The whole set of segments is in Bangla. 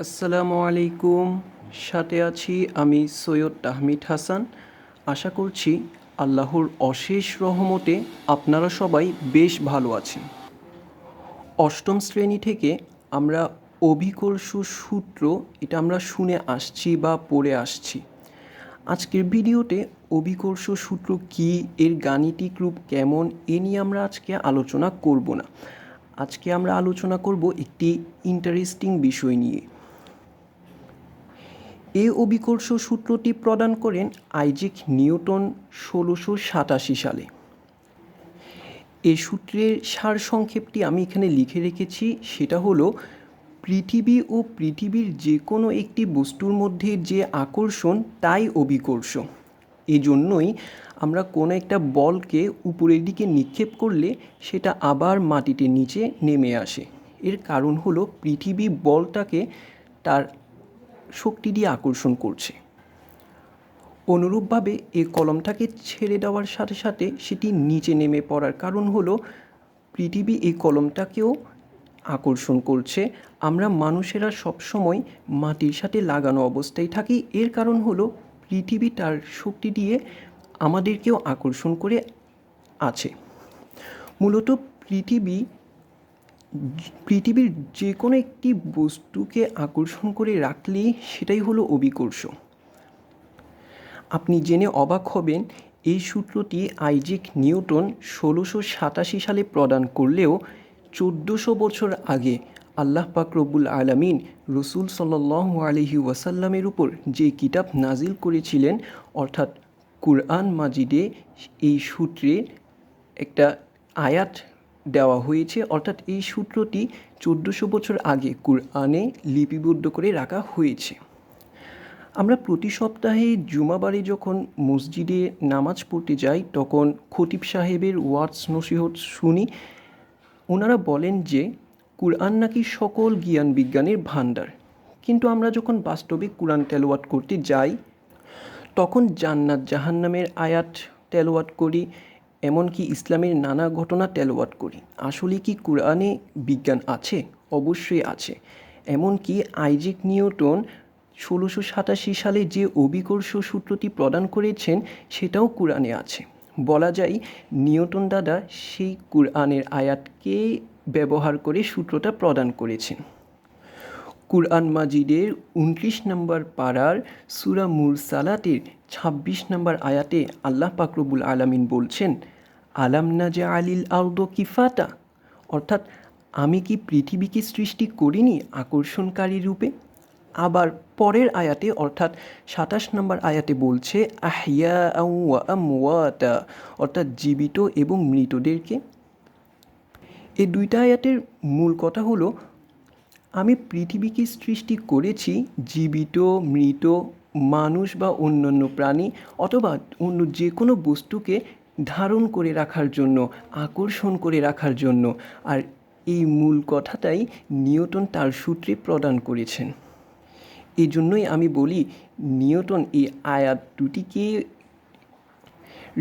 আসসালামু আলাইকুম। সাথে আছি আমি সৈয়দ তাহমিদ হাসান। আশা করছি আল্লাহর অশেষ রহমতে আপনারা সবাই বেশ ভালো আছেন। অষ্টম শ্রেণী থেকে আমরা অভিকর্ষ সূত্র এটা আমরা শুনে আসছি বা পড়ে আসছি। আজকের ভিডিওতে অভিকর্ষ সূত্র কী, এর গাণিতিক রূপ কেমন, এ নিয়ে আমরা আজকে আলোচনা করব না। আজকে আমরা আলোচনা করব একটি ইন্টারেস্টিং বিষয় নিয়ে। এই অভিকর্ষ সূত্রটি প্রদান করেন আইজ্যাক নিউটন 1687 সালে। এই সূত্রের সারসংক্ষেপটি আমি এখানে লিখে রেখেছি, সেটা হলো পৃথিবী ও পৃথিবীর যে কোনো একটি বস্তুর মধ্যে যে আকর্ষণ তাই অভিকর্ষ। এজন্যই আমরা কোনো একটা বলকে উপরের দিকে নিক্ষেপ করলে সেটা আবার মাটিতে নিচে নেমে আসে। এর কারণ হলো পৃথিবী বলটাকে তার শক্তি দিয়ে আকর্ষণ করছে। অনুরূপভাবে এই কলমটাকে ছেড়ে দেওয়ার সাথে সাথে সেটি নিচে নেমে পড়ার কারণ হলো পৃথিবী এই কলমটাকেও আকর্ষণ করছে। আমরা মানুষেরা সবসময় মাটির সাথে লাগানো অবস্থায় থাকি, এর কারণ হলো পৃথিবী তার শক্তি দিয়ে আমাদেরকেও আকর্ষণ করে আছে। মূলত পৃথিবীর যে কোনো একটি বস্তুকে আকর্ষণ করে রাখলেই সেটাই হলো অভিকর্ষ। আপনি জেনে অবাক হবেন, এই সূত্রটি আইজ্যাক নিউটন 1687 সালে প্রদান করলেও 1400 বছর আগে আল্লাহ পাক রব্বুল আলামিন রসুল সাল্লাল্লাহু আলাইহি ওয়াসাল্লামের উপর যে কিতাব নাজিল করেছিলেন, অর্থাৎ কুরআন মাজিদে এই সূত্রে একটা আয়াত দেওয়া হয়েছে। অর্থাৎ এই সূত্রটি 1400 বছর আগে কুরআনে লিপিবদ্ধ করে রাখা হয়েছে। আমরা প্রতি সপ্তাহে জুমাবারে যখন মসজিদে নামাজ পড়তে যাই, তখন খতিব সাহেবের ওয়াজ নসিহত শুনি। ওনারা বলেন যে কুরআন নাকি সকল জ্ঞান বিজ্ঞানের ভাণ্ডার। কিন্তু আমরা যখন বাস্তবে কুরআন তেলাওয়াত করতে যাই, তখন জান্নাত জাহান্নামের আয়াত তেলাওয়াত করি, এমনকি ইসলামের নানা ঘটনা তেলাওয়াত করি। আসলে কি কুরআনে বিজ্ঞান আছে? অবশ্যই আছে। এমনকি আইজ্যাক নিউটন 1687 সালে যে অভিকর্ষ সূত্রটি প্রদান করেছেন সেটাও কুরআনে আছে। বলা যায় নিউটন দাদা সেই কুরআনের আয়াতকে ব্যবহার করে সূত্রটা প্রদান করেছেন। কুরআন মাজিদের 29 নম্বর পারার সূরা মুরসালাতের 26 নম্বর আয়াতে আল্লাহ পাক রব্বুল আলামিন বলছেন, আলাম নাজআলিল আরদা কিফাতা, অর্থাৎ আমি কি পৃথিবীকে সৃষ্টি করিনি আকর্ষণকারী রূপে। আবার পরের আয়াতে অর্থাৎ 27 নম্বর আয়াতে বলছে আহইয়াআন ওয়া আমওয়াতা, অর্থাৎ জীবিত এবং মৃতদেরকে। এই দুইটা আয়াতের মূল কথা হলো আমি পৃথিবীকে সৃষ্টি করেছি জীবিত, মৃত, মানুষ বা অন্যান্য প্রাণী অথবা অন্য যে কোনো বস্তুকে ধারণ করে রাখার জন্য, আকর্ষণ করে রাখার জন্য। আর এই মূল কথাটাই নিউটন তার সূত্রে প্রদান করেছেন। এই জন্যই আমি বলি নিউটন এই আয়াত দুটিকে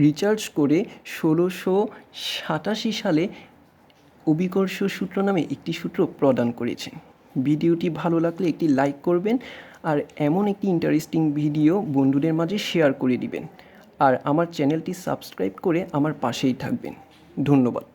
রিসার্চ করে 1687 সালে অভিকর্ষ সূত্র নামে একটি সূত্র প্রদান করেছেন। ভিডিওটি ভালো লাগলে একটি লাইক করবেন আর এমন একটি ইন্টারেস্টিং ভিডিও বন্ধুদের মাঝে শেয়ার করে দিবেন। আর আমার চ্যানেলটি সাবস্ক্রাইব করে আমার পাশেই থাকবেন। ধন্যবাদ।